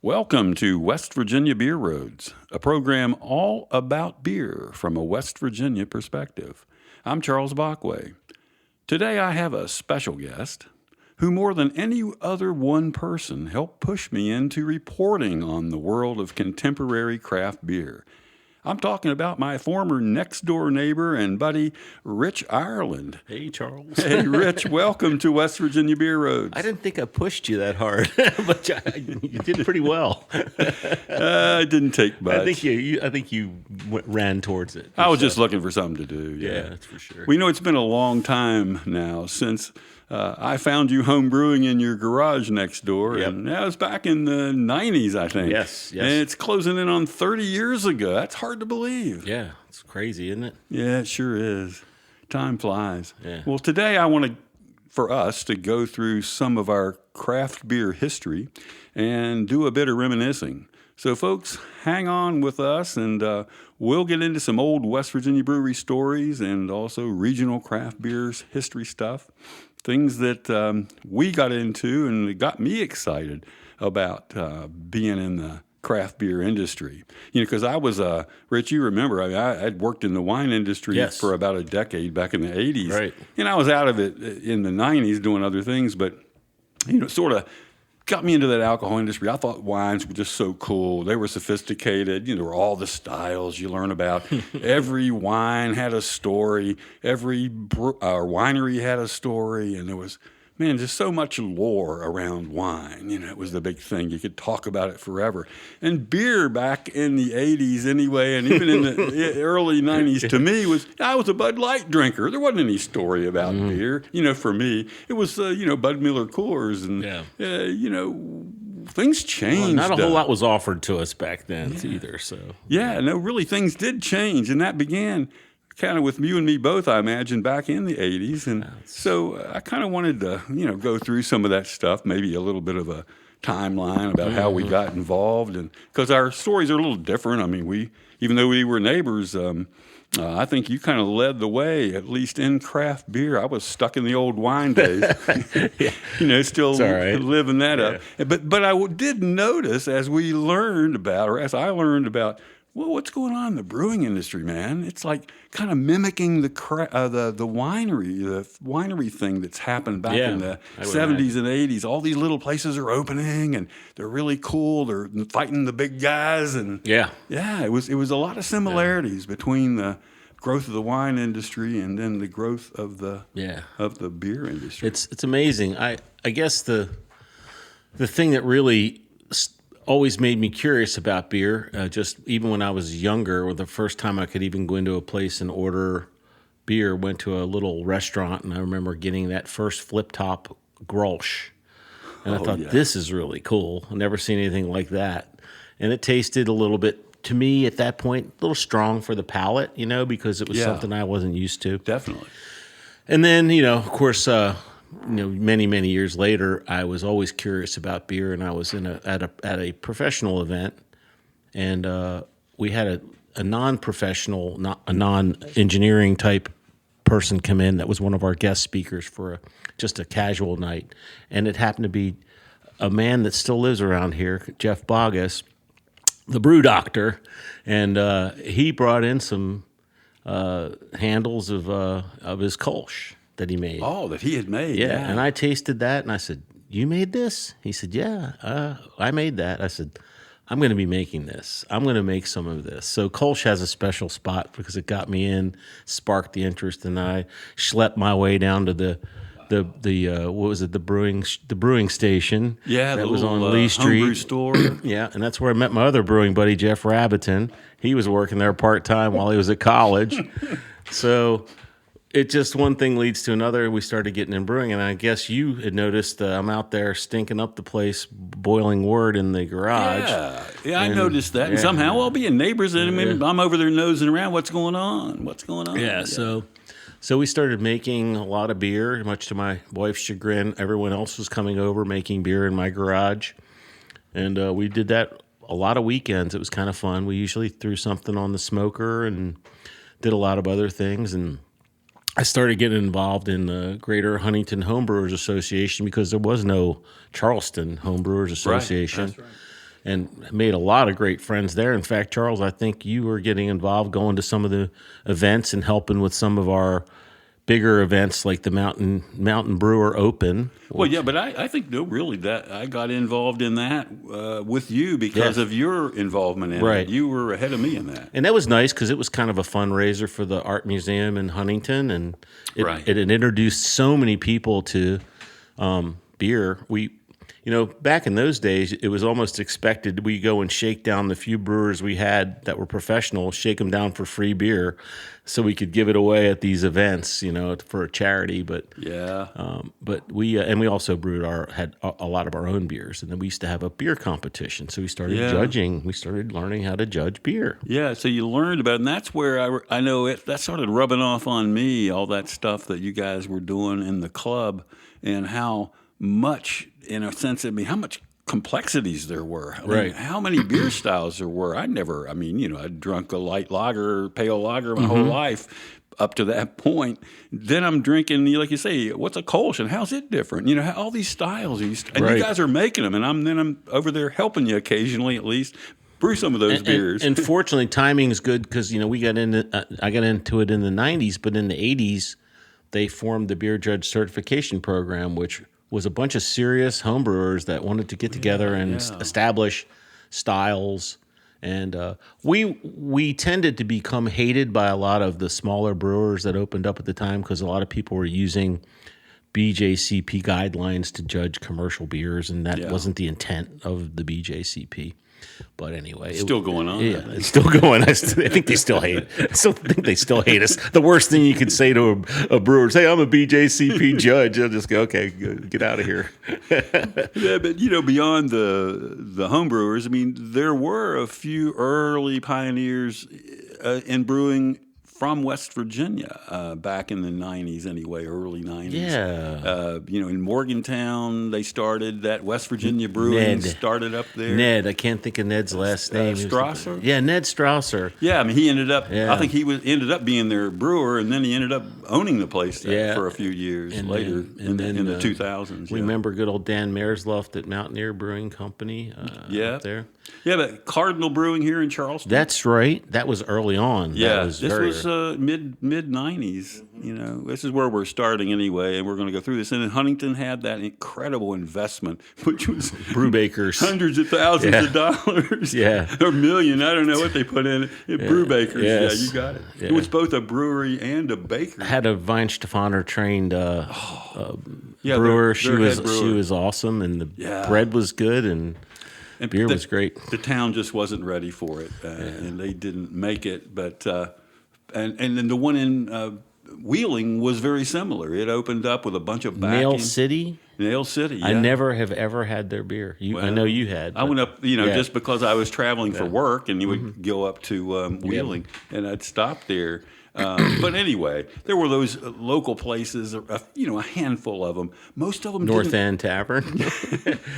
Welcome to West Virginia Beer Roads, a program all about beer from a West Virginia perspective. I'm Charles Bachway. Today I have a special guest who more than any other one person helped push me into reporting on the world of contemporary craft beer. I'm talking about my former next-door neighbor and buddy, Rich Ireland. Hey, Charles. Hey, Rich, welcome to West Virginia Beer Roads. I didn't think I pushed you that hard, but you did pretty well. It didn't take much. I think you ran towards it. I was just looking for something to do. Yeah, that's for sure. We know it's been a long time now since I found you home brewing in your garage next door. Yep. And that was back in the 90s, I think. Yes. And it's closing in on 30 years ago. That's hard to believe. Yeah, it's crazy, isn't it? Yeah, it sure is. Time flies. Yeah. Well, today I want for us to go through some of our craft beer history and do a bit of reminiscing. So, folks, hang on with us, and we'll get into some old West Virginia brewery stories and also regional craft beers history stuff, things that we got into and it got me excited about being in the craft beer industry. You know, because I was, Rich, you remember, I'd worked in the wine industry for about a decade back in the 80s. Right. And I was out of it in the 90s doing other things, but, you know, sort of got me into that alcohol industry. I thought wines were just so cool. They were sophisticated. You know, there were all the styles you learn about. Every wine had a story. Every winery had a story. And there was, man, just so much lore around wine. You know, it was the big thing. You could talk about it forever. And beer back in the 80s anyway, and even in the early 90s, to me, I was a Bud Light drinker. There wasn't any story about beer. You know, for me, it was, Bud Miller Coors. And, things changed. Well, not a whole lot was offered to us back then either. So no, really, things did change. And that began kind of with you and me both, I imagine, back in the 80s. And so I kind of wanted to, go through some of that stuff, maybe a little bit of a timeline about how we got involved. And because our stories are a little different. I mean, even though we were neighbors, I think you kind of led the way, at least in craft beer. I was stuck in the old wine days, still living that up. But I did notice as we learned about, or as I learned about, well, what's going on in the brewing industry, man? It's like kind of mimicking the winery thing that's happened back in the 70s and 80s. All these little places are opening, and they're really cool. They're fighting the big guys, and it was a lot of similarities between the growth of the wine industry and then the growth of the beer industry. It's amazing. I guess the thing that really always made me curious about beer, just even when I was younger, or the first time I could even go into a place and order beer, went to a little restaurant, and I remember getting that first flip-top Grolsch. And I thought, this is really cool. I've never seen anything like that. And it tasted a little bit, to me at that point, a little strong for the palate, because it was something I wasn't used to. Definitely. And then, of course, many, many years later, I was always curious about beer, and I was at a professional event, and we had a non-professional, a non-engineering type person come in that was one of our guest speakers for just a casual night, and it happened to be a man that still lives around here, Jeff Bogus, the brew doctor, and he brought in some handles of his Kolsch that he made. Oh, that he had made. Yeah, and I tasted that, and I said, "You made this?" He said, "Yeah, I made that." I said, "I'm going to be making this. I'm going to make some of this." So Kolsch has a special spot because it got me in, sparked the interest, and I schlepped my way down to the what was it, the brewing station. Yeah, that the was little, on Lee Street. Homebrew store. Yeah, and that's where I met my other brewing buddy, Jeff Rabbiton. He was working there part-time while he was at college. So it just one thing leads to another. We started getting in brewing, and I guess you had noticed I'm out there stinking up the place, boiling wort in the garage. Yeah, I noticed that. And somehow, well, being neighbors, and I'm over there nosing around. What's going on? Yeah, so we started making a lot of beer, much to my wife's chagrin. Everyone else was coming over, making beer in my garage. And we did that a lot of weekends. It was kind of fun. We usually threw something on the smoker and did a lot of other things, and I started getting involved in the Greater Huntington Homebrewers Association because there was no Charleston Homebrewers Association. Right. That's right. and made a lot of great friends there. In fact, Charles, I think you were getting involved, going to some of the events and helping with some of our bigger events like the Mountain Brewer Open. Well, yeah, but I think no, really that I got involved in that with you because Yes. of your involvement in Right. it. You were ahead of me in that. And that was nice because it was kind of a fundraiser for the art museum in Huntington, and Right. it had introduced so many people to beer. Back in those days, it was almost expected we go and shake down the few brewers we had that were professional, shake them down for free beer, so we could give it away at these events, for a charity. But Yeah. but we also had a lot of our own beers, and then we used to have a beer competition. So we started Yeah. judging. We started learning how to judge beer. Yeah, so you learned about it, and that's where I know that started rubbing off on me, all that stuff that you guys were doing in the club, and how much, in a sense, how much complexities there were. I mean, Right. how many beer styles there were. I'd drunk a light lager, pale lager my whole life up to that point. Then I'm drinking, like you say, what's a Kolsch and how's it different? All these styles, and Right. you guys are making them, and I'm over there helping you occasionally at least brew some of those beers. And fortunately, timing is good because I got into it in the '90s, but in the '80s, they formed the Beer Judge Certification Program, which was a bunch of serious homebrewers that wanted to get together and establish styles. And we tended to become hated by a lot of the smaller brewers that opened up at the time because a lot of people were using BJCP guidelines to judge commercial beers, and that wasn't the intent of the BJCP. But anyway, Still going on. Yeah, it's still going. I think they still hate it. I still think they still hate us. The worst thing you could say to a brewer is, "Hey, I'm a BJCP judge." They'll just go, "Okay, good. Get out of here." Yeah, but beyond the home brewers, there were a few early pioneers in brewing from West Virginia back in the '90s, anyway, early '90s. Yeah. In Morgantown, they started that West Virginia brewing. Ned. Started up there. Ned, I can't think of Ned's last name. Strasser? Yeah, Ned Strasser. Yeah, he ended up. Yeah. I think he ended up being their brewer, and then he ended up owning the place for a few years And later in the 2000s. We remember good old Dan Meyersluft at Mountaineer Brewing Company. Up there. Yeah, but Cardinal Brewing here in Charleston. That's right. That was early on. Yeah, this was mid '90s. This is where we're starting anyway, and we're going to go through this. And then Huntington had that incredible investment, which was Brewbakers, hundreds of thousands of dollars, or million. I don't know what they put in it. Brewbakers, yes. Yeah, you got it. Yeah. It was both a brewery and a bakery. Had a Weinstefaner trained brewer. She was awesome, and the bread was good, and beer was great. The town just wasn't ready for it, and they didn't make it. But and then the one in Wheeling was very similar. It opened up with a bunch of backing. Nail City. Yeah. I never have ever had their beer. I know you had. I went up, just because I was traveling for work, and you would go up to Wheeling, and I'd stop there. But anyway, there were those local places, a handful of them. Most of them North End Tavern,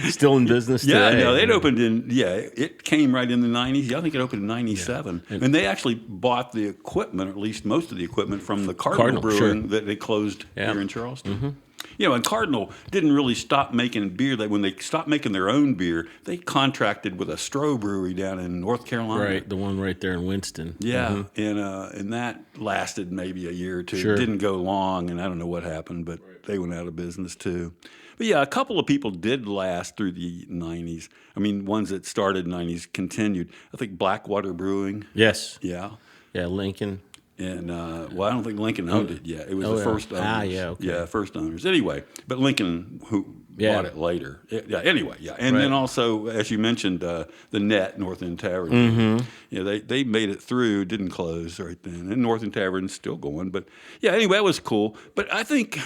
still in business today. Yeah, no, it opened it came right in the '90s. I think it opened in '97, and they actually bought the equipment, or at least most of the equipment, from the Cardinal Brewing that they closed here in Charleston. Mm-hmm. And Cardinal didn't really stop making beer. When they stopped making their own beer, they contracted with a Stroh brewery down in North Carolina. Right, the one right there in Winston. Yeah, and that lasted maybe a year or two. Sure. It didn't go long, and I don't know what happened, but they went out of business too. But yeah, a couple of people did last through the '90s. Ones that started in the '90s continued. I think Blackwater Brewing. Yes. Yeah. Yeah, Lincoln. And I don't think Lincoln owned it yet. It was the first owners. Okay. First owners. Anyway, but Lincoln bought it later. Anyway. And then also, as you mentioned, the Net North End Tavern. Mm-hmm. They made it through, didn't close right then, and North End Tavern's still going. But anyway, that was cool. But I think,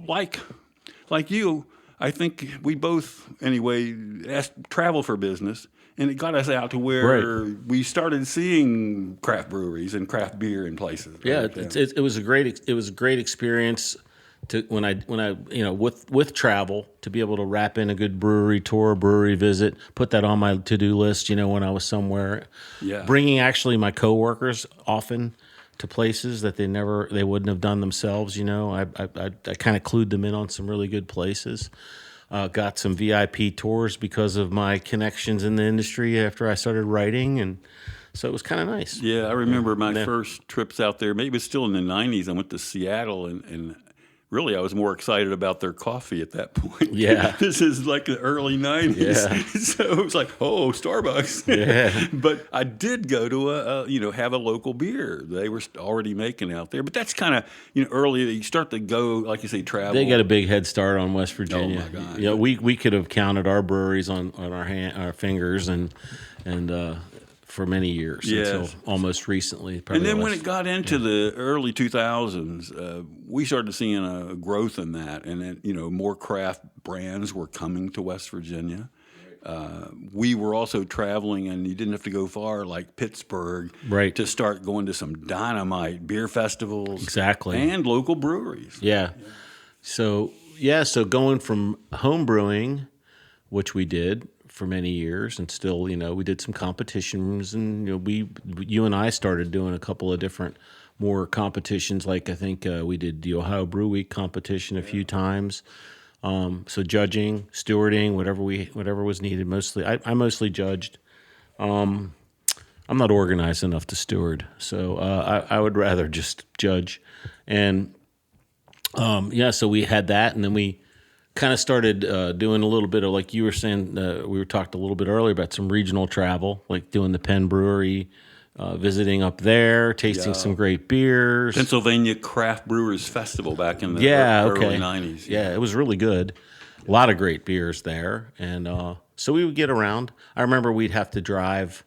like you, I think we both anyway travel for business. And it got us out to where we started seeing craft breweries and craft beer in places. Yeah, it was a great experience when I with travel, to be able to wrap in a good brewery tour, brewery visit, put that on my to-do list. When I was somewhere, bringing actually my coworkers often to places that they wouldn't have done themselves. I kind of clued them in on some really good places. got some VIP tours because of my connections in the industry after I started writing, and so it was kind of nice. Yeah, I remember my Yeah. first trips out there. Maybe it was still in the '90s. I went to Seattle, and really, I was more excited about their coffee at that point. Yeah. This is like the early '90s, Yeah. so it was like, oh, Starbucks. Yeah. But I did go to have a local beer. They were already making out there, but that's kind of early. You start to go, like you say, travel. They got a big head start on West Virginia. Oh, my God. We could have counted our breweries on our fingers and for many years until almost recently. And then when it got into the early 2000s, we started seeing a growth in that, and then, more craft brands were coming to West Virginia. We were also traveling, and you didn't have to go far, like Pittsburgh, Right. to start going to some dynamite beer festivals, Exactly. and local breweries. Yeah. So going from home brewing, which we did for many years, and still, we did some competitions, and you and I started doing a couple of different more competitions. Like I think we did the Ohio Brew Week competition a few times. So judging, stewarding, whatever was needed. Mostly, I mostly judged. I'm not organized enough to steward, so I would rather just judge. And so we had that, and then we kind of started doing a little bit of, like you were saying, we were talked a little bit earlier about some regional travel, like doing the Penn Brewery, visiting up there, tasting some great beers. Pennsylvania Craft Brewers Festival back in the early 90s. Yeah, it was really good. A lot of great beers there. And so we would get around. I remember we'd have to drive.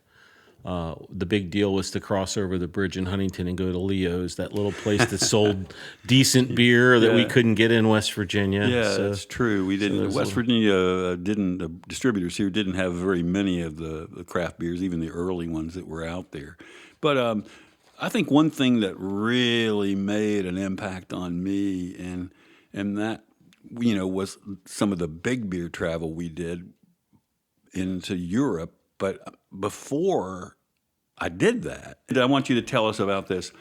The big deal was to cross over the bridge in Huntington and go to Leo's, that little place that sold decent beer that we couldn't get in West Virginia. Yeah, So- that's true. We didn't. West Virginia didn't. The distributors here didn't have very many of the craft beers, even the early ones that were out there. But I think one thing that really made an impact on me, and that was some of the big beer travel we did into Europe. But before I did that, I want you to tell us about this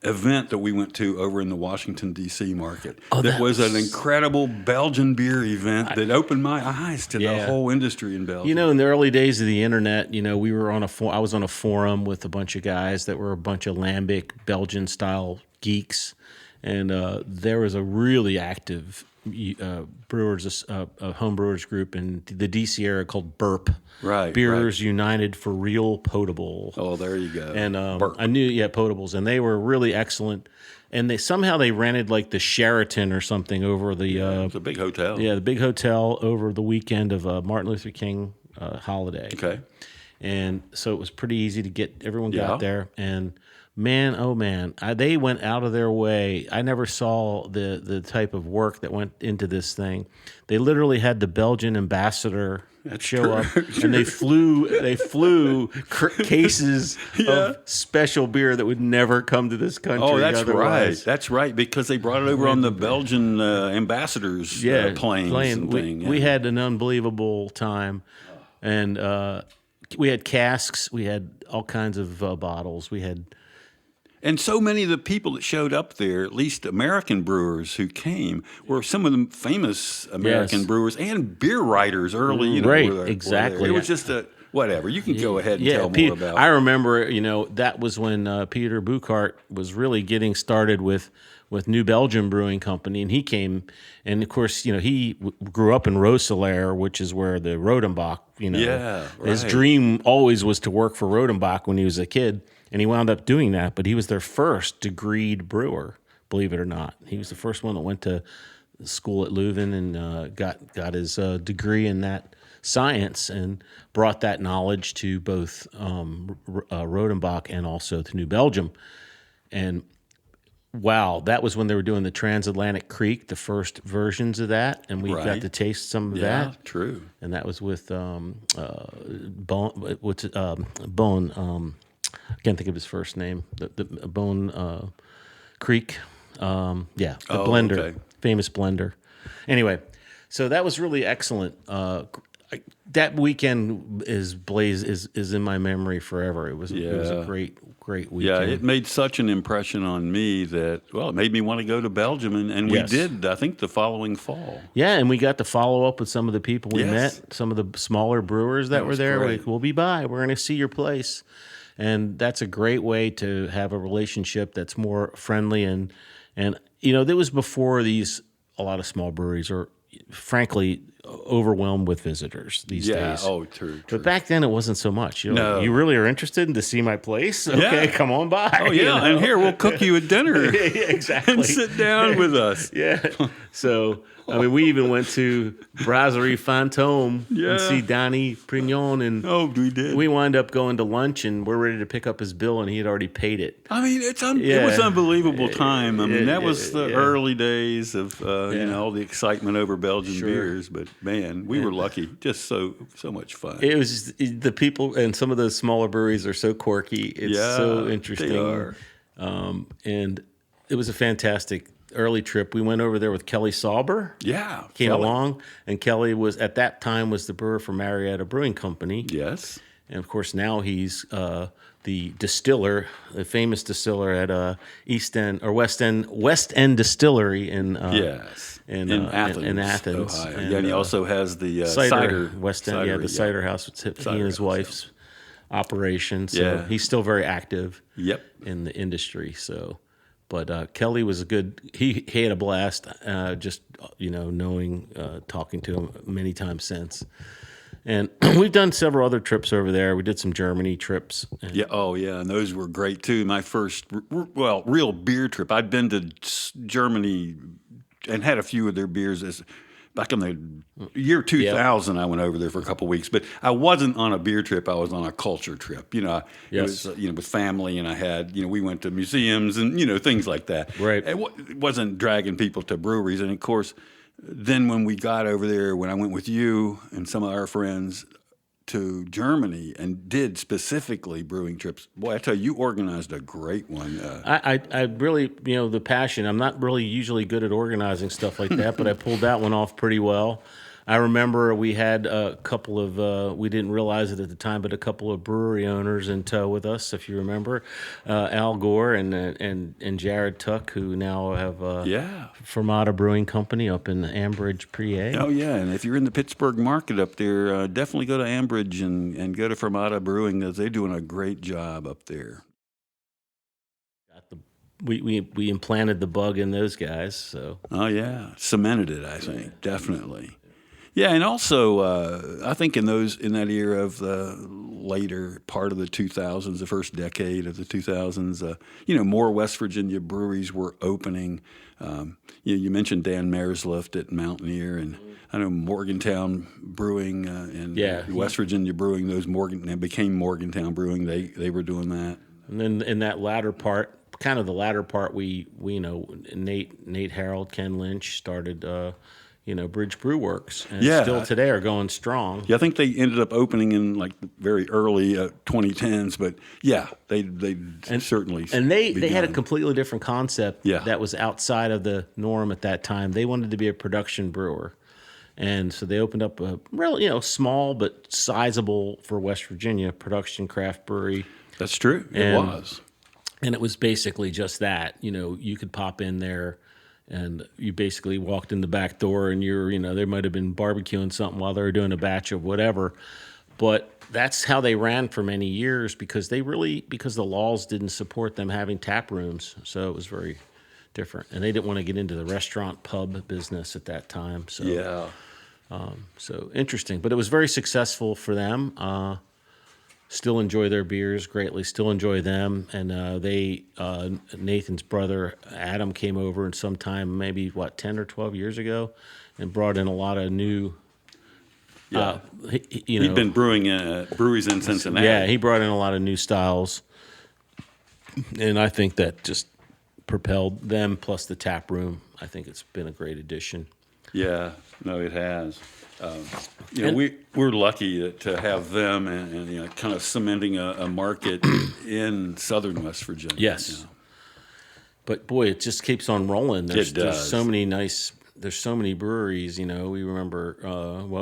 event that we went to over in the Washington, D.C. market. That was an incredible Belgian beer event that opened my eyes to the whole industry in Belgium. In the early days of the internet, we were on I was on a forum with a bunch of guys that were a bunch of lambic Belgian-style geeks, and there was a really active brewers, home brewers group in the DC area called Burp. Right. Beers United for Real Potable. Oh, there you go. And Burp. I knew, Potables, and they were really excellent. And they rented like the Sheraton or something over the. It's a big hotel. Yeah, the big hotel over the weekend of Martin Luther King holiday. Okay. And so it was pretty easy to get. Everyone Yeah. got there, and man, oh man, they went out of their way. I never saw the type of work that went into this thing. They literally had the Belgian ambassador show up, and they flew cases of special beer that would never come to this country. Oh, that's otherwise. right. That's right, because they brought it over on the Belgian ambassador's planes and thing. We had an unbelievable time, and we had casks. We had all kinds of bottles. We had. And so many of the people that showed up there, at least American brewers who came, were some of the famous American brewers and beer writers early. Right, were exactly. There. It was just whatever. You can go ahead and tell more about. I remember, that was when Peter Buchart was really getting started with New Belgium Brewing Company, and he came, and of course, he grew up in Roeselare, which is where the Rodenbach, his dream always was to work for Rodenbach when he was a kid. And he wound up doing that, but he was their first degreed brewer, believe it or not. He was the first one that went to school at Leuven and got his degree in that science and brought that knowledge to both Rodenbach and also to New Belgium. And wow, that was when they were doing the Transatlantic Creek, the first versions of that, and we got to taste some of that. Yeah, true. And that was with Bone. I can't think of his first name. The Bone Creek. The blender, okay. famous blender. Anyway, so that was really excellent. that weekend is in my memory forever. It was a great Yeah, weekend. it made such an impression on me that, well, it made me want to go to Belgium, and we Yes. did, I think, the following fall. Yeah, and we got to follow up with some of the people we Yes. met, some of the smaller brewers that were was there. great. Like, we'll be by. We're going to see your place. And that's a great way to have a relationship that's more friendly. And that was before a lot of small breweries are, frankly, overwhelmed with visitors these days. Oh, true. But back then, it wasn't so much. No. You really are interested to see my place? Okay, come on by. Oh, yeah, and here, we'll cook you a dinner. Yeah, exactly. And sit down with us. Yeah. So, I mean, we even went to Brasserie Fantôme Yeah. and see Danny Prignon, and Oh, we did. we wound up going to lunch, and we're ready to pick up his bill, and he had already paid it. I mean, it was Yeah. unbelievable time. I mean, that was the Yeah. early days of all the excitement over Belgian beers. But man, we were lucky. Just so much fun. It was just, the people, and some of those smaller breweries are so quirky. It's so interesting. They are. And it was a fantastic early trip. We went over there with Kelly Sauber. Yeah, Came Kelly. along, and Kelly was at that time was the brewer for Marietta Brewing Company. Yes. And of course, now he's the distiller, the famous distiller at West End Distillery in Yes. in Athens, in Athens. Ohio. And, yeah, and he also has the cider, cider. West End, the cider house. It's he and his house, wife's operation. So Yeah. he's still very active. Yep. In the industry. So, but Kelly was a good. He had a blast. Just knowing, talking to him many times since. And we've done several other trips over there. We did some Germany trips. Yeah. Oh, yeah. And those were great too. My first, real beer trip. I'd been to Germany and had a few of their beers back in the year 2000. I went over there for a couple of weeks, but I wasn't on a beer trip. I was on a culture trip. It was with family, and I had we went to museums and things like that. Right. It wasn't dragging people to breweries, and of course. Then when we got over there, when I went with you and some of our friends to Germany and did specifically brewing trips, boy, I tell you, you organized a great one. I really, the passion. I'm not really usually good at organizing stuff like that, but I pulled that one off pretty well. I remember we had a couple of, we didn't realize it at the time, but a couple of brewery owners in tow with us, if you remember, Al Gore and Jared Tuck, who now have Fermata Brewing Company up in Ambridge, PA. Oh, yeah, and if you're in the Pittsburgh market up there, definitely go to Ambridge and go to Fermata Brewing, because they're doing a great job up there. We implanted the bug in those guys, so. Oh, yeah, cemented it, I think, definitely. Yeah, and also I think in that era of the later part of the 2000s, the first decade of the 2000s, more West Virginia breweries were opening. You mentioned Dan Merslift at Mountaineer, and I know Morgantown Brewing and West Virginia Brewing. They became Morgantown Brewing. They were doing that. And then in that latter part, we Nate Harold, Ken Lynch started. Bridge Brew Works, and still today are going strong. Yeah, I think they ended up opening in like the very early 2010s, but yeah, they certainly and they had a completely different concept that was outside of the norm at that time. They wanted to be a production brewer, and so they opened up a really small but sizable for West Virginia production craft brewery. That's true. It was, and it was basically just that. You could pop in there. And you basically walked in the back door, and they might have been barbecuing something while they were doing a batch of whatever. But that's how they ran for many years because the laws didn't support them having tap rooms. So it was very different. And they didn't want to get into the restaurant pub business at that time. So, so interesting. But it was very successful for them. Still enjoy their beers greatly. Still enjoy them, and Nathan's brother Adam came over, and sometime maybe 10 or 12 years ago, and brought in a lot of new. He'd been brewing breweries in Cincinnati. Yeah, he brought in a lot of new styles, and I think that just propelled them. Plus the tap room, I think it's been a great addition. Yeah, no, it has. We're lucky to have them and kind of cementing a market in southern West Virginia. Yes. But boy, it just keeps on rolling. There's so many nice there's so many breweries. We remember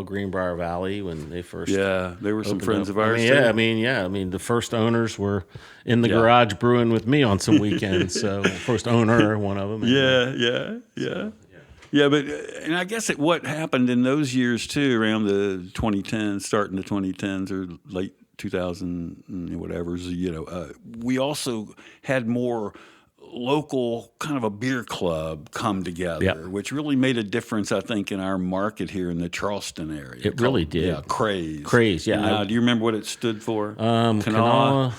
Greenbrier Valley when they first. Yeah, they were some opened friends up. of ours. I too. mean, the first owners were in the garage brewing with me on some weekends. So first owner, one of them. Yeah, but and I guess what happened in those years too, around the 2010s, starting the 2010s or late 2000 whatever, we also had more local kind of a beer club come together, Yep. which really made a difference, I think, in our market here in the Charleston area. It really did. Yeah, Craze. Craze, yeah. And, do you remember what it stood for? Kanawha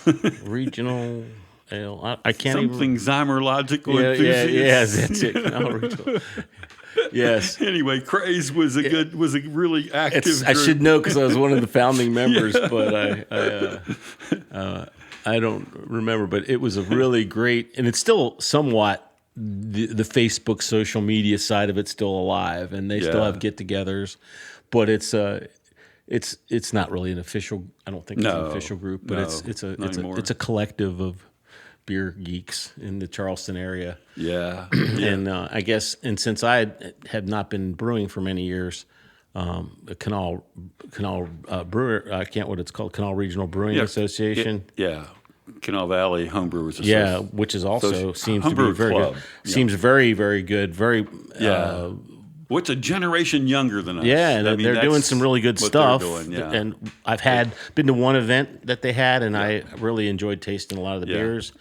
Regional Ale. I can't Something even. zymological Yeah, enthusiast. that's it. Kanawha Regional. Yes. Anyway, Craze was a really active I group. should know because I was one of the founding members, but I don't remember. But it was a really great, and it's still somewhat the Facebook social media side of it's still alive, and they still have get-togethers, but it's not really an official. I don't think it's an official group, but it's a collective of beer geeks in the Charleston area. Yeah. And I guess, and since I had not been brewing for many years, the Canal Brewer, I can't what it's called, Canal Regional Brewing Association. Canal Valley Homebrewers Association. Yeah, which is also seems to be Homebrew very Club. good. Seems very, very good. Very What's a generation younger than us? yeah, and they're doing some really good what stuff. they're doing, yeah. And I've been to one event that they had, and I really enjoyed tasting a lot of the beers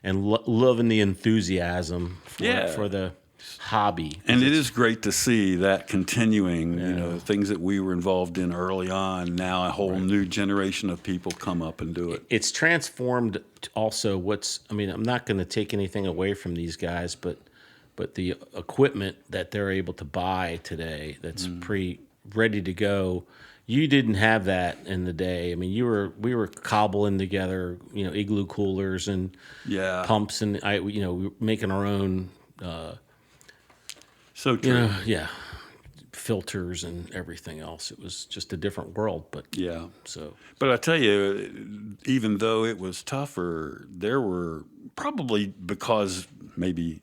and loving the enthusiasm for the hobby. And it is great to see that continuing, things that we were involved in early on. Now a whole new generation of people come up and do it. It's transformed also I'm not going to take anything away from these guys, but the equipment that they're able to buy today that's ready to go, you didn't have that in the day. I mean, we were cobbling together, igloo coolers and pumps, and we were making our own. So true. Filters and everything else. It was just a different world, but But I tell you, even though it was tougher, there were probably because maybe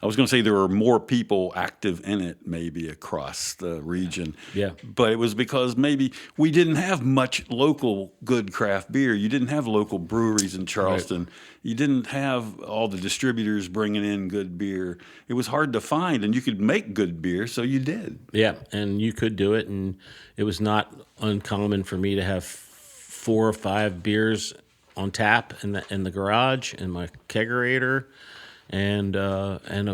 I was going to say there were more people active in it maybe across the region. Yeah. But it was because maybe we didn't have much local good craft beer. You didn't have local breweries in Charleston. Right. You didn't have all the distributors bringing in good beer. It was hard to find, and you could make good beer, so you did. Yeah, and you could do it, and it was not uncommon for me to have 4 or 5 beers on tap in the garage in my kegerator. And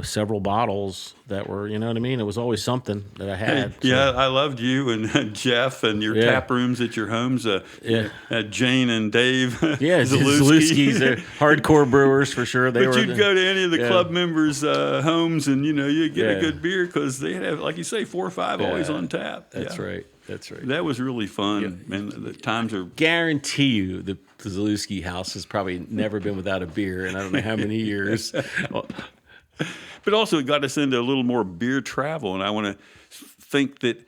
several bottles that were, you know what I mean? It was always something that I had. Hey, yeah, I loved you and Jeff and your tap rooms at your homes. Jane and Dave. Yeah, Zalewski's. They're hardcore brewers for sure. You'd go to any of the club members' homes and, you'd get a good beer because they have, like you say, 4 or 5 always on tap. That's right. That was really fun. Yeah. And the times are... Guarantee you the Zalewski house has probably never been without a beer in I don't know how many years. But also it got us into a little more beer travel, and I want to think that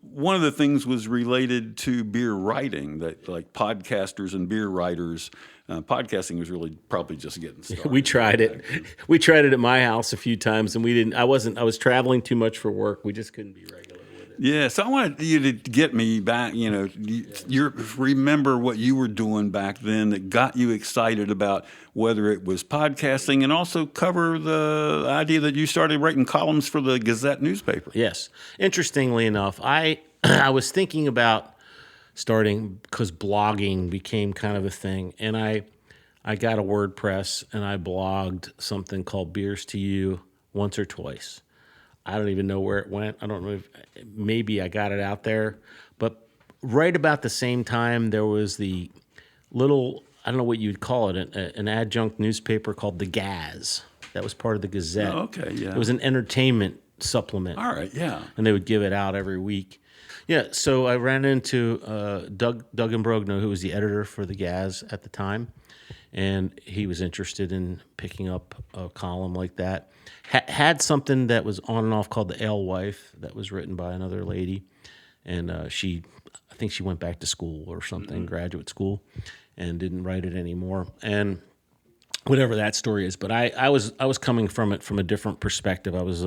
one of the things was related to beer writing, that like podcasters and beer writers, podcasting was really probably just getting started. We tried it. We tried it at my house a few times, and we didn't. I was traveling too much for work. We just couldn't be regular. Yeah, so I wanted you to get me back, you remember what you were doing back then that got you excited about whether it was podcasting, and also cover the idea that you started writing columns for the Gazette newspaper. Yes. Interestingly enough, I was thinking about starting because blogging became kind of a thing, and I got a WordPress and I blogged something called Beers to You once or twice. I don't even know where it went. I don't know if maybe I got it out there. But right about the same time, there was the little, I don't know what you'd call it, an adjunct newspaper called The Gaz. That was part of the Gazette. Oh, okay, yeah. It was an entertainment supplement. All right, yeah. And they would give it out every week. Yeah, so I ran into Doug Imbrogno, who was the editor for The Gaz at the time. And he was interested in picking up a column like that. Had something that was on and off called The Alewife that was written by another lady. And I think she went back to school or something, graduate school, and didn't write it anymore. And whatever that story is. But I was coming from it from a different perspective. I was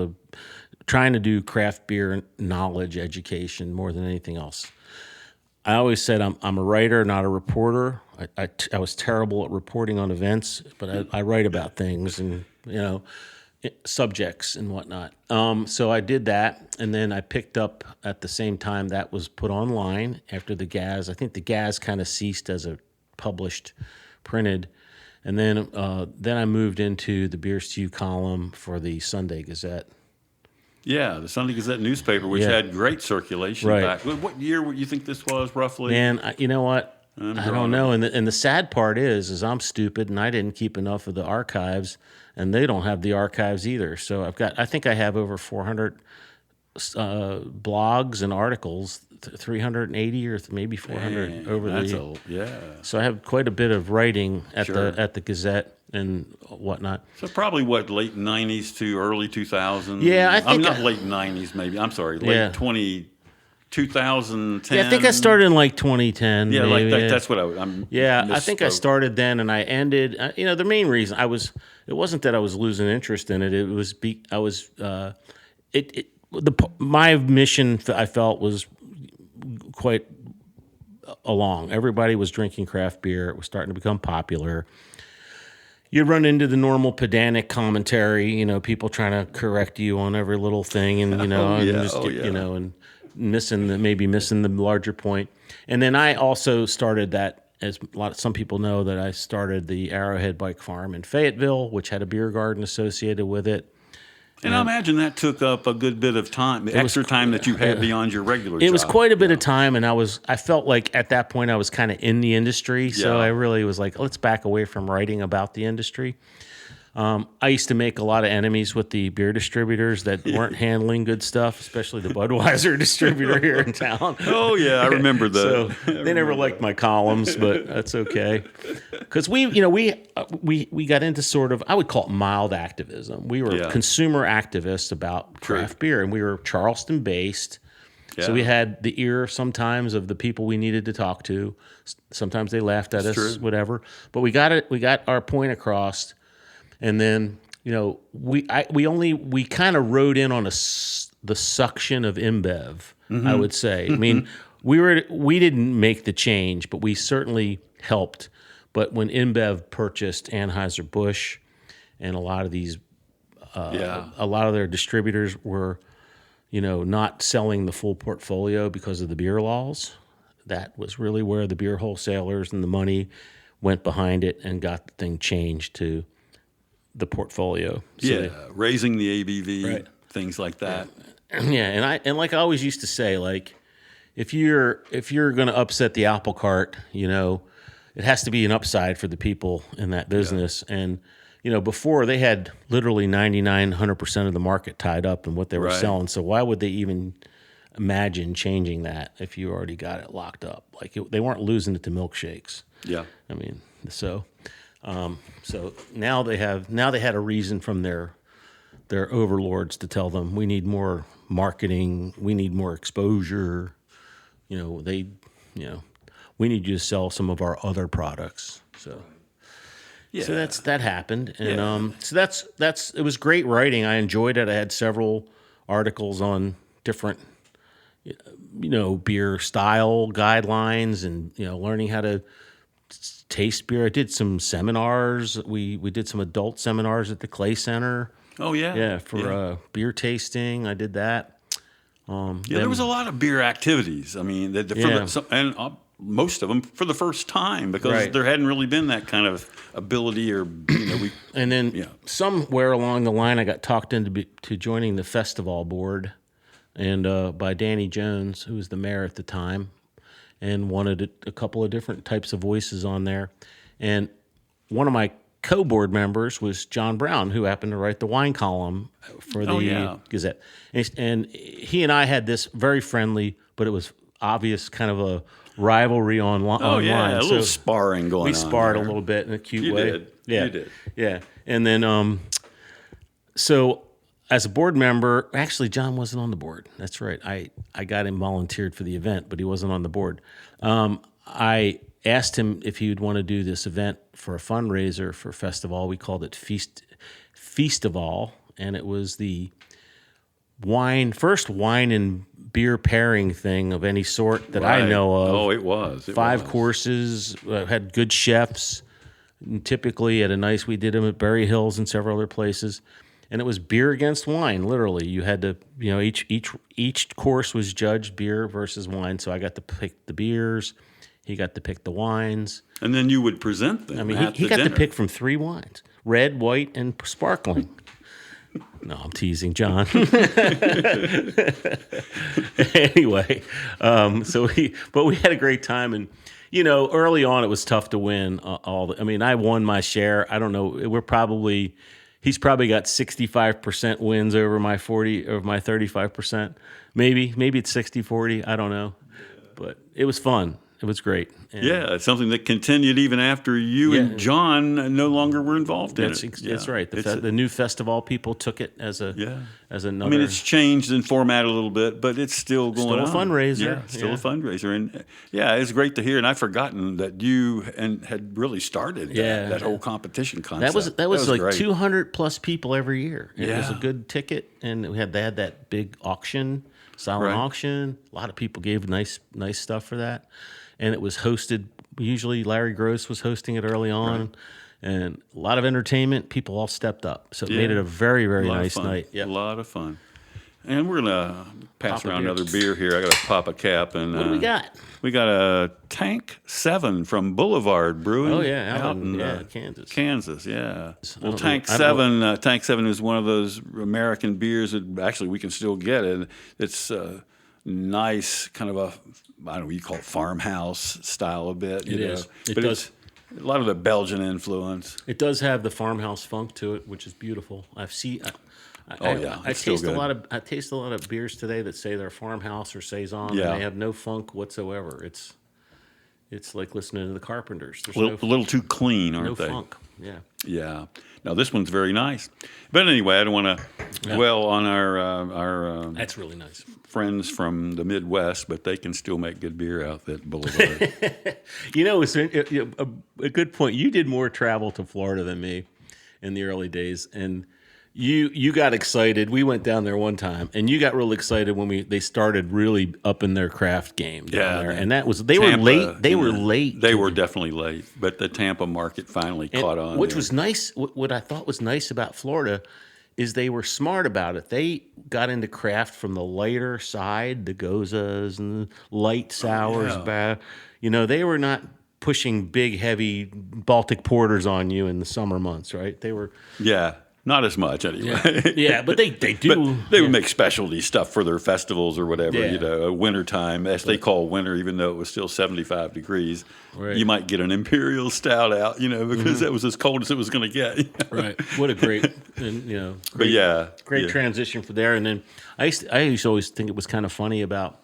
trying to do craft beer knowledge education more than anything else. I always said I'm a writer, not a reporter. I was terrible at reporting on events, but I write about things and subjects and whatnot. So I did that, and then I picked up at the same time that was put online after the Gaz. I think the Gaz kind of ceased as a published, printed, and then I moved into the Beer Stew column for the Sunday Gazette. Yeah, the Sunday Gazette newspaper, which had great circulation back. What year would you think this was, roughly? Man, you know what? I don't know. And the sad part is I'm stupid, and I didn't keep enough of the archives, and they don't have the archives either. So I think I have over 400 blogs and articles, 380 or maybe 400 So I have quite a bit of writing at the Gazette and whatnot. So probably late 90s to early 2000s? Yeah, I think... not late 90s, maybe. I'm sorry, late 2010. Yeah, I think I started in like 2010. Yeah, maybe. That's what I'm. Yeah, I think I started then and I ended. The main reason it wasn't that I was losing interest in it. It was my mission I felt was quite along. Everybody was drinking craft beer. It was starting to become popular. You run into the normal pedantic commentary, people trying to correct you on every little thing, and and missing the larger point. And then I also started that, as some people know, that I started the Arrowhead Bike Farm in Fayetteville, which had a beer garden associated with it. And I imagine that took up a good bit of time, extra time that you had beyond your regular job. It was quite a bit of time, and I felt like at that point I was kind of in the industry, so I really was like, let's back away from writing about the industry. I used to make a lot of enemies with the beer distributors that weren't handling good stuff, especially the Budweiser distributor here in town. Oh yeah, I remember that. So they never liked my columns, but that's okay. Because we got into sort of, I would call it mild activism. We were consumer activists about craft beer, and we were Charleston based. Yeah. So we had the ear sometimes of the people we needed to talk to. Sometimes they laughed at us, whatever. But we got our point across. And then, we kind of rode in on the suction of InBev, I would say. I mean, we didn't make the change, but we certainly helped. But when InBev purchased Anheuser-Busch, and a lot of these, a lot of their distributors were, not selling the full portfolio because of the beer laws. That was really where the beer wholesalers and the money went behind it and got the thing changed to the portfolio. So raising the ABV, things like that. Yeah, and like I always used to say, like if you're going to upset the apple cart, it has to be an upside for the people in that business. Yeah. And before they had literally 100% of the market tied up in what they were selling. So why would they even imagine changing that if you already got it locked up? Like they weren't losing it to milkshakes. Yeah, I mean, so now they had a reason from their overlords to tell them we need more marketing, we need more exposure. We need you to sell some of our other products. So that happened, and so it was great writing. I enjoyed it. I had several articles on different beer style guidelines and learning how to taste beer. I did some seminars. We did some adult seminars at the Clay Center. Oh yeah, for beer tasting. I did that. There was a lot of beer activities. I mean, most of them for the first time because there hadn't really been that kind of ability or And then somewhere along the line, I got talked into joining the festival board, and by Danny Jones, who was the mayor at the time, and wanted a couple of different types of voices on there. And one of my co-board members was John Brown, who happened to write the wine column for the Gazette. And he and I had this very friendly, but it was obvious kind of a rivalry online. Oh, yeah, a little sparring going on. We sparred a little bit in a cute way. You did. Yeah. And then, so as a board member, actually, John wasn't on the board. That's right. I got him volunteered for the event, but he wasn't on the board. I asked him if he would want to do this event for a fundraiser for Festival. We called it Feastival, and it was the first wine and beer pairing thing of any sort that I know of. Oh, it was. Five courses, had good chefs. And typically we did them at Berry Hills and several other places. And it was beer against wine, literally. You had to, each course was judged beer versus wine. So I got to pick the beers. He got to pick the wines. And then you would present them. I mean, he got to pick from 3 wines: red, white, and sparkling. No, I'm teasing, John. Anyway, but we had a great time, and early on it was tough to win. I won my share. I don't know. He's probably got 65% wins over my 35%. Maybe it's 60-40. I don't know, but it was fun. It was great. And it's something that continued even after you and John no longer were involved in it. That's right. The new festival people took it as another. I mean, it's changed in format a little bit, but it's still going on. Still a fundraiser. Yeah, still a fundraiser. And it's great to hear. And I'd forgotten that you had really started that whole competition concept. That was like great. 200 plus people every year. It was a good ticket, and they had that big auction, silent auction. A lot of people gave nice stuff for that. And it was hosted, usually Larry Gross was hosting it early on, and a lot of entertainment. People all stepped up. So it made it a very, very nice night. Yep. A lot of fun. And we're going to pass around another beer here. I got to pop a cap. And what do we got? We got a Tank 7 from Boulevard Brewing. Oh, yeah, out in Kansas. Kansas, yeah. Well, Tank 7 is one of those American beers that actually we can still get. And it's nice, kind of a, I don't know, you call it farmhouse style a bit. It is. But it's a lot of the Belgian influence. It does have the farmhouse funk to it, which is beautiful. I taste a lot of beers today that say they're farmhouse or saison, and they have no funk whatsoever. It's like listening to the Carpenters. There's a little too clean, aren't they? No funk. Yeah. Yeah. Now this one's very nice, but anyway, I don't want to dwell on our that's really nice friends from the Midwest, but they can still make good beer out at Boulevard. It's a good point. You did more travel to Florida than me in the early days, and you got excited. We went down there one time, and you got real excited when they started really upping their craft game down there. And that was they were late. They were late. They were definitely late, but the Tampa market finally caught on. Which was nice. What I thought was nice about Florida is they were smart about it. They got into craft from the lighter side, the Gozas and the light sours. They were not pushing big, heavy Baltic porters on you in the summer months, right? They were. Yeah. Not as much anyway. Yeah, but they do. But they would make specialty stuff for their festivals or whatever, wintertime, as they call winter, even though it was still 75 degrees. Right. You might get an Imperial Stout out, because that was as cold as it was going to get. Right. What a great transition for there. And then I used to always think it was kind of funny about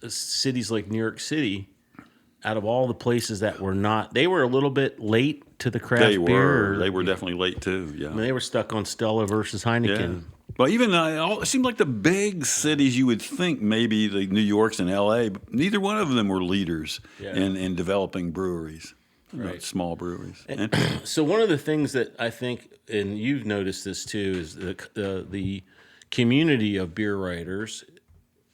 cities like New York City. Out of all the places that were not, they were a little bit late to the craft beer. They were definitely late too. Yeah, they were stuck on Stella versus Heineken. Yeah. Well, even it seemed like the big cities you would think maybe the New Yorks and L.A., but neither one of them were leaders in developing breweries, small breweries. So one of the things that I think, and you've noticed this too, is the community of beer writers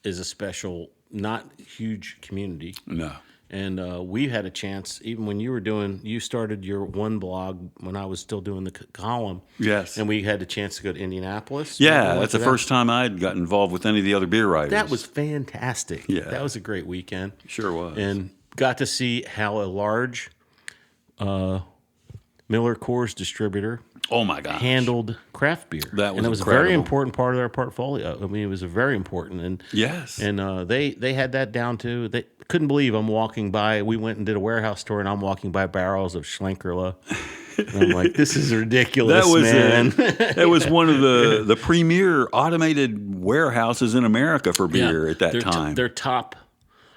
is a special, not huge community. No. And we had a chance, even when you started your one blog when I was still doing the column. Yes. And we had a chance to go to Indianapolis. Yeah, that's the first time I'd got involved with any of the other beer writers. That was fantastic. Yeah. That was a great weekend. Sure was. And got to see how a large Miller Coors distributor handled craft beer. That was and it was incredible. A very important part of their portfolio. I mean, it was a very important. And yes. And they had that down too. They couldn't believe I'm walking by. We went and did a warehouse tour, and I'm walking by barrels of Schlenkerla. And I'm like, this is ridiculous, man. That was one of the premier automated warehouses in America for beer at that time. Their top,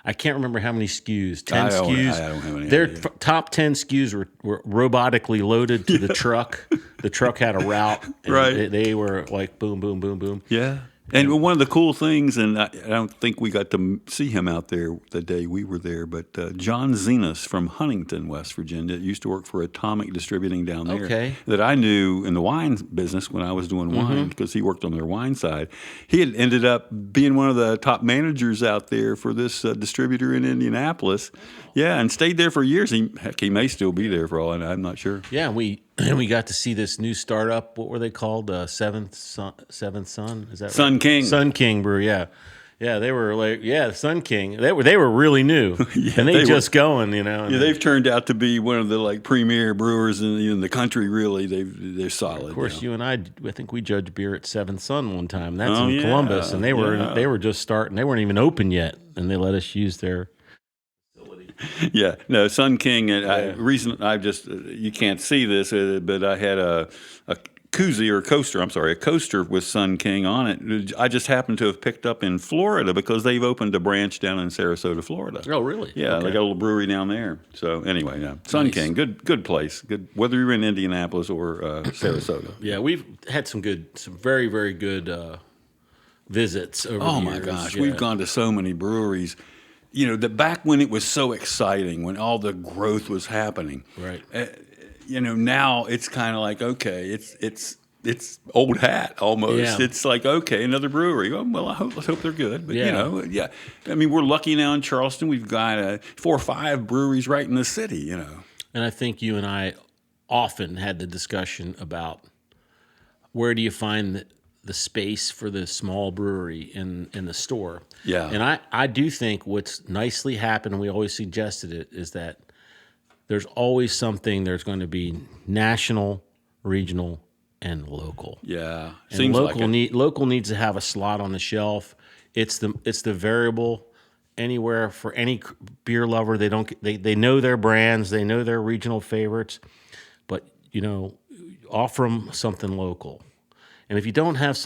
I can't remember how many SKUs, 10 SKUs. I don't have any Their idea. Top 10 SKUs were robotically loaded to the truck. The truck had a route. And they were like boom, boom, boom, boom. Yeah. And one of the cool things, and I don't think we got to see him out there the day we were there, but John Zenas from Huntington, West Virginia, used to work for Atomic Distributing down there. Okay. That I knew in the wine business when I was doing wine, because he worked on their wine side. He had ended up being one of the top managers out there for this distributor in Indianapolis. Yeah, and stayed there for years. He may still be there for all I know. I'm not sure. Yeah, we got to see this new startup. What were they called? Seventh Son? Is that right? Sun King. Sun King Brew. Yeah, yeah. They were like Sun King. They were really new, and they just going. Yeah, they've turned out to be one of the premier brewers in the country. Really, they're solid. Of course, you and I think we judged beer at Seventh Son one time. That's Oh, in yeah, Columbus, and they were just starting. They weren't even open yet, and they let us use their. Yeah, no, Sun King. You can't see this, but I had a koozie or a coaster with Sun King on it. I just happened to have picked up in Florida because they've opened a branch down in Sarasota, Florida. Oh, really? Yeah, Okay. they got a little brewery down there. So anyway, yeah, Sun Nice. King, good place. Good, whether you're in Indianapolis or Sarasota. Yeah, we've had some very, very good visits over the Oh years. my gosh, Yeah. we've gone to so many breweries. Back when it was so exciting, when all the growth was happening. Right. Now it's kind of like, okay, it's old hat almost. Yeah. It's like, okay, another brewery. Well, let's hope they're good. But Yeah. yeah. I mean, we're lucky now in Charleston. We've got 4 or 5 breweries right in the city. And I think you and I often had the discussion about where do you find the space for the small brewery in the store. Yeah. And I do think what's nicely happened, and we always suggested it, is that there's always something. There's going to be national, regional, and local. Yeah, And seems local like it. local needs to have a slot on the shelf. It's the variable anywhere for any beer lover. They know their brands, they know their regional favorites, but offer them something local. And if you don't have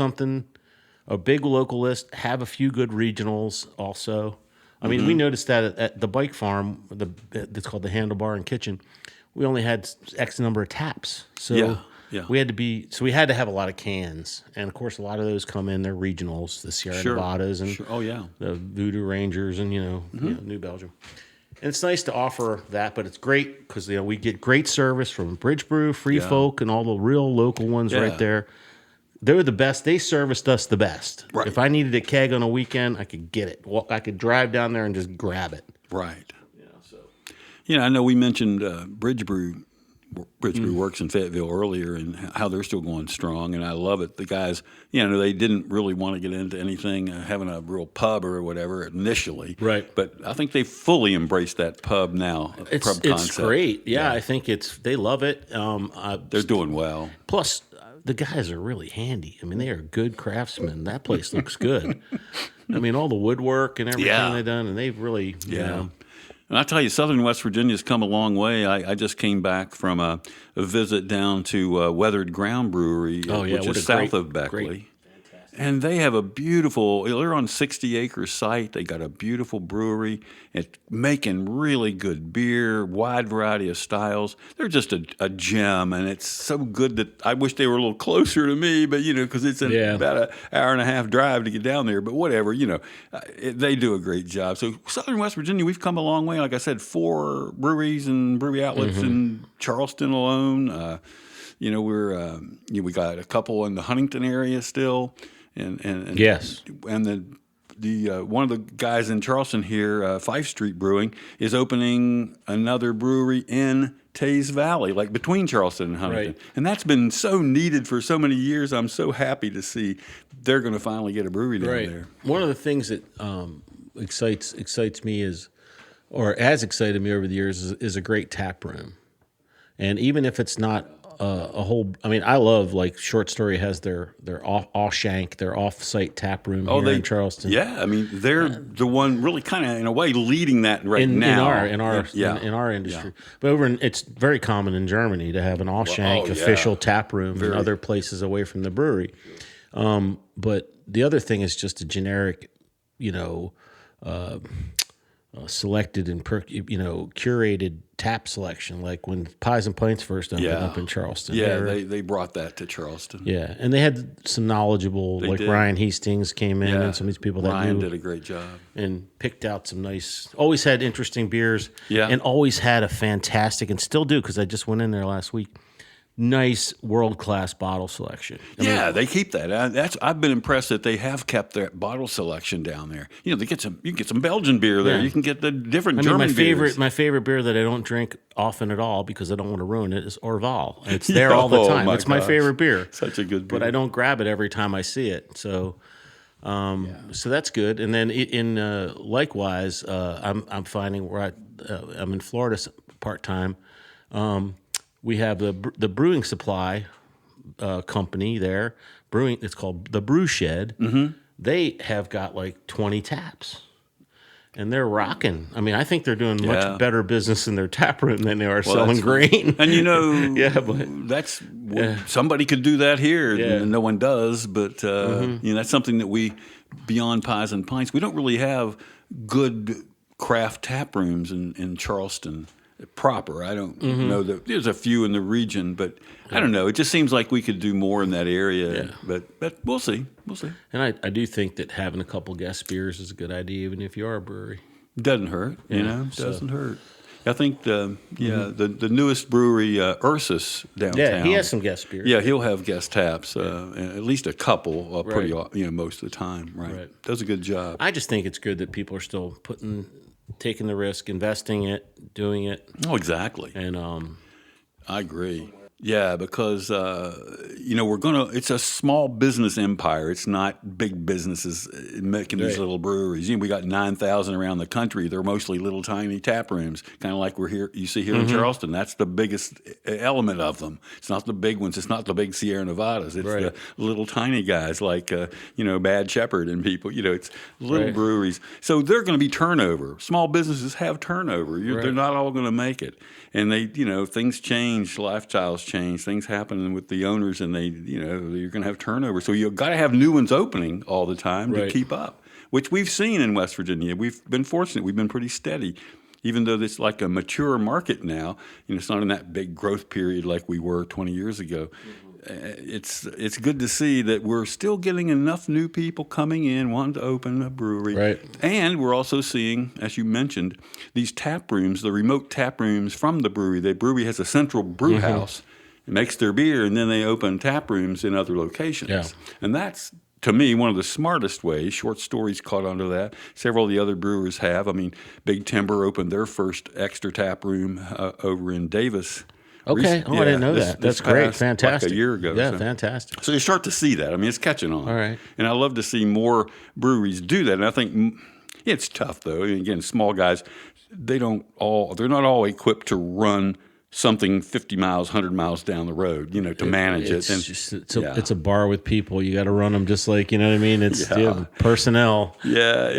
a big local list, have a few good regionals also. I mean, we noticed that at the bike farm, it's called the Handlebar and Kitchen, we only had X number of taps. So Yeah. we had to have a lot of cans. And of course, a lot of those come in, they're regionals, the Sierra Sure. Nevadas and Sure. Oh, yeah. the Voodoo Rangers and, New Belgium. And it's nice to offer that, but it's great because we get great service from Bridge Brew, Free Folk, and all the real local ones Yeah. right there. They're the best. They serviced us the best. Right. If I needed a keg on a weekend, I could get it. I could drive down there and just grab it. Right. I know we mentioned Bridge Brew. Bridge Brew works in Fayetteville earlier, and how they're still going strong, and I love it. The guys, they didn't really want to get into anything, having a real pub or whatever initially. Right. But I think they fully embraced that pub now. Pub It's concept. great. Yeah, I think they love it. They're doing well. Plus, the guys are really handy. I mean, they are good craftsmen. That place looks good. I mean, all the woodwork and everything Yeah. they've done, and they've really, And I tell you, Southern West Virginia's come a long way. I just came back from a visit down to Weathered Ground Brewery, Oh, yeah, which what is a south great- of Beckley. great- And they have they're on 60-acre site. They got a beautiful brewery. It's making really good beer, wide variety of styles. They're just a gem, and it's so good that I wish they were a little closer to me, but, because it's about an hour and a half drive to get down there. But whatever, they do a great job. So Southern West Virginia, we've come a long way. Like I said, 4 breweries and brewery outlets in Charleston alone. We got a couple in the Huntington area still. And Yes. and the one of the guys in Charleston here, Fife Street Brewing, is opening another brewery in Taze Valley, like between Charleston and Huntington, Right. and that's been so needed for so many years. I'm so happy to see they're going to finally get a brewery down there. One of the things that excites me or has excited me over the years is a great tap room. And even if it's not a whole, I mean, I love Short Story has their off-shank, their off-site tap room here in Charleston. Yeah, I mean, they're the one really kind of in a way leading that now in our industry. But it's very common in Germany to have an off-shank official tap room and other places away from the brewery. But the other thing is just a generic, selected and curated tap selection, like when Pies and Pints first opened up in Charleston. Yeah, they brought that to Charleston. Yeah, and they had some knowledgeable, did. Ryan Hastings came in, and some of these people that Ryan knew, did a great job and picked out some nice. Always had interesting beers. Yeah. And always had a fantastic, and still do, because I just went in there last week. Nice world-class bottle selection. I mean, they keep that. I've been impressed that they have kept their bottle selection down there. You can get some Belgian beer there. Yeah. You can get the different German beers. My favorite beer that I don't drink often at all because I don't want to ruin it is Orval. It's there all the time. It's my favorite beer. Such a good beer. But I don't grab it every time I see it. So, so that's good. And then likewise, I'm finding where I'm in Florida part time. We have the brewing supply company there. Brewing. It's called the Brew Shed. Mm-hmm. They have got like 20 taps, and they're rocking. I mean, I think they're doing much better business in their tap room than they are selling grain. And that's somebody could do that here, and no one does. But that's something that we, beyond Pies and Pints, we don't really have good craft tap rooms in Charleston proper. I don't know that there's a few in the region, but I don't know. It just seems like we could do more in that area. Yeah. But we'll see. We'll see. And I do think that having a couple guest beers is a good idea, even if you are a brewery. Doesn't hurt. Doesn't hurt. I think the newest brewery, Ursus downtown. Yeah, he has some guest beers. Yeah, he'll have guest taps, at least a couple, pretty most of the time. Right. Does a good job. I just think it's good that people are still taking the risk, investing it, doing it. Oh, exactly. And I agree. Yeah, because it's a small business empire. It's not big businesses making these little breweries. We got 9,000 around the country. They're mostly little tiny tap rooms, kind of like you see here in Charleston. That's the biggest element of them. It's not the big ones. It's not the big Sierra Nevadas. It's the little tiny guys like Bad Shepherd and people. It's little breweries. So they're going to be turnover. Small businesses have turnover. They're not all going to make it. And they, things change, lifestyles change, things happen with the owners, and you're going to have turnover. So you've got to have new ones opening all the time to keep up, which we've seen in West Virginia. We've been fortunate. We've been pretty steady, even though it's like a mature market now. It's not in that big growth period like we were 20 years ago. It's good to see that we're still getting enough new people coming in wanting to open a brewery. Right. And we're also seeing, as you mentioned, these tap rooms, the remote tap rooms from the brewery. The brewery has a central brew house. It makes their beer, and then they open tap rooms in other locations. Yeah. And that's, to me, one of the smartest ways. Short Stories caught onto that. Several of the other brewers have. I mean, Big Timber opened their first extra tap room over in Davis. Okay. I didn't know that. That's great. Fantastic. Like a year ago. Yeah, fantastic. So you start to see that. I mean, it's catching on. All right. And I love to see more breweries do that. And I think it's tough, though. And again, small guys, they're not all equipped to run something 50 miles, 100 miles down the road, to manage it. And it's a bar with people. You got to run them just like, what I mean? It's personnel. Yeah,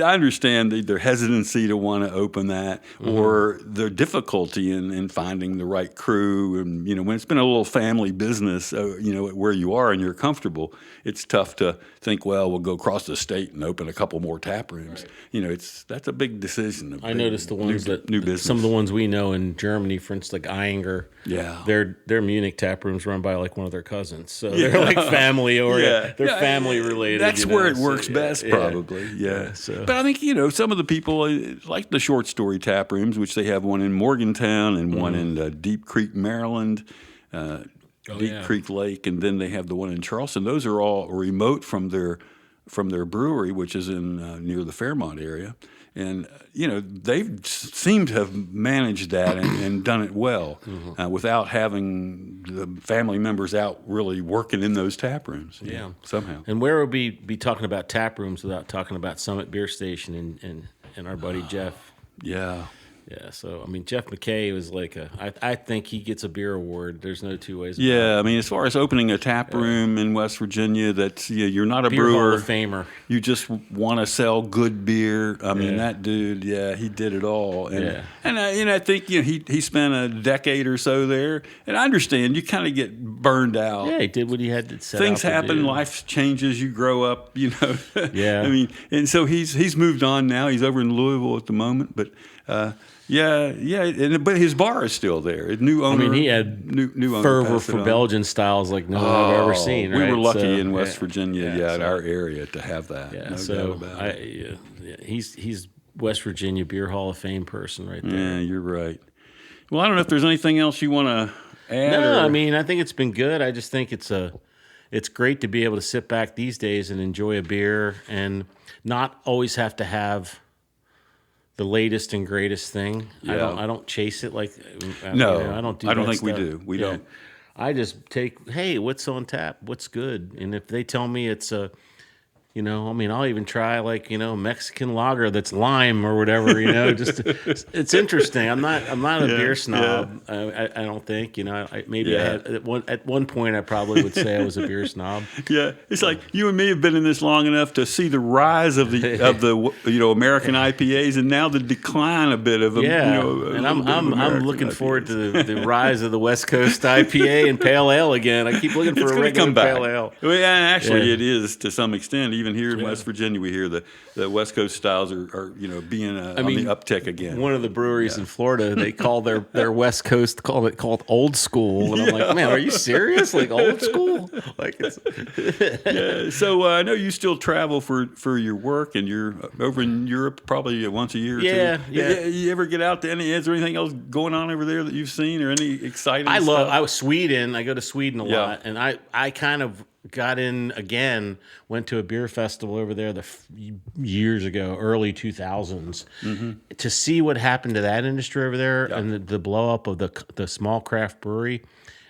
I understand their hesitancy to want to open that, or their difficulty in finding the right crew. And, when it's been a little family business, where you are and you're comfortable, it's tough to think, well, we'll go across the state and open a couple more tap rooms. Right. That's a big decision. I noticed the ones new business. Some of the ones we know in Germany, for instance, like Eyinger. Yeah. Their Munich tap rooms run by like one of their cousins. So they're like family oriented. They're family related. That's where it works best, probably. Yeah. So. But I think, some of the people like the Short Story tap rooms, which they have one in Morgantown and one in Deep Creek, Maryland, Deep Creek Lake, and then they have the one in Charleston. Those are all remote from their brewery, which is in near the Fairmont area. And, they seem to have managed that and done it well without having the family members out really working in those tap rooms. Somehow. And where would we be talking about tap rooms without talking about Summit Beer Station and our buddy Jeff? Yeah. Yeah, so I mean, Jeff McKay was like I think he gets a beer award. There's no two ways about it. Yeah, I mean, as far as opening a tap room in West Virginia, that's you're not a Beer Hall brewer. of Famer. You just want to sell good beer. I mean, that dude, he did it all. And I think he spent a decade or so there. And I understand you kind of get burned out. Yeah, he did what he had to set Things out to happen, do. life changes, you grow up, Yeah. I mean, and so he's moved on now. He's over in Louisville at the moment, but but his bar is still there. New owner. I mean, he had new owner fervor passed it for on. Belgian styles like no one I've ever seen. We right? were lucky So, in West Virginia, in so- our area, to have that. Yeah, No so doubt about it. he's West Virginia Beer Hall of Fame person right there. Yeah, you're right. Well, I don't know if there's anything else you want to add. No, or- I mean, I think it's been good. I just think it's great to be able to sit back these days and enjoy a beer and not always have to have the latest and greatest thing. Yeah. I don't chase it like No, I don't do. I don't that think we stuff. do. We don't. I just take, hey, what's on tap? What's good? And if they tell me it's a, I mean, I'll even try Mexican lager that's lime or whatever. Just it's interesting. I'm not a beer snob. I don't think. Maybe I had, at one point I probably would say I was a beer snob. Yeah, it's like you and me have been in this long enough to see the rise of the American IPAs, and now the decline a bit of them. Yeah, and I'm looking forward to the rise of the West Coast IPA and Pale Ale again. I keep looking for a regular Pale Ale. Well, yeah, actually, it is to some extent. Even here in West Virginia, we hear the West Coast styles are being on the uptick again. One of the breweries in Florida, they call their West Coast called old school, and I'm like, man, are you serious? Like old school? Like it's So I know you still travel for your work, and you're over in Europe probably once a year. Or two. Yeah. You ever get out to is there anything else going on over there that you've seen, or any exciting? stuff? I was Sweden. I go to Sweden a Yeah. lot, and I kind of got in again. Went to a beer festival over there years ago, early 2000s, to see what happened to that industry over there and the blow up of the small craft brewery,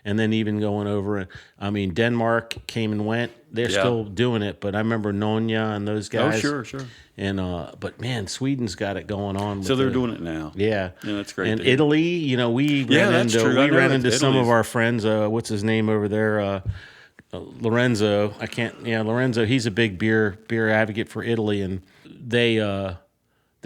and then even going over. I mean, Denmark came and went. They're still doing it, but I remember Nonya and those guys. Oh, sure. And but man, Sweden's got it going on. So they're doing it now. Yeah, that's great. And to hear. Italy, we that's true. I know ran that's into some Italy's. of our friends. What's his name over there? Lorenzo. Lorenzo. He's a big beer advocate for Italy, and they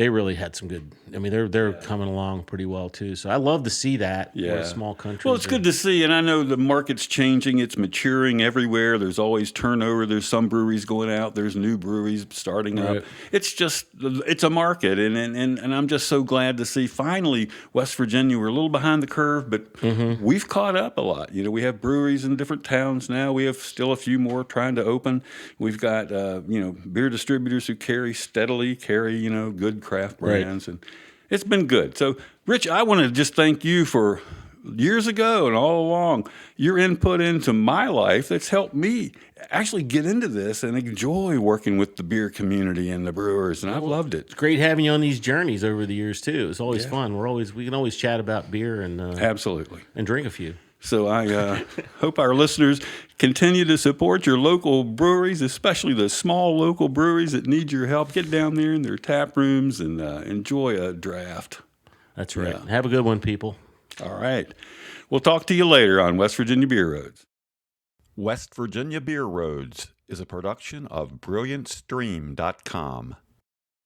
really had some good. I mean, they're coming along pretty well too. So I love to see that. Yeah. Small countries. Well, it's good to see, and I know the market's changing. It's maturing everywhere. There's always turnover. There's some breweries going out. There's new breweries starting up. Right. It's a market, and I'm just so glad to see finally West Virginia. We're a little behind the curve, but we've caught up a lot. We have breweries in different towns now. We have still a few more trying to open. We've got beer distributors who carry good craft brands, and it's been good. So, Rich, I want to just thank you for years ago and all along your input into my life that's helped me actually get into this and enjoy working with the beer community and the brewers, and I've loved it. It's great having you on these journeys over the years too. It's always fun. We can always chat about beer and Absolutely. and drink a few. So I hope our listeners continue to support your local breweries, especially the small local breweries that need your help. Get down there in their tap rooms and enjoy a draft. That's right. Have a good one, people. All right. We'll talk to you later on West Virginia Beer Roads. West Virginia Beer Roads is a production of BrilliantStream.com.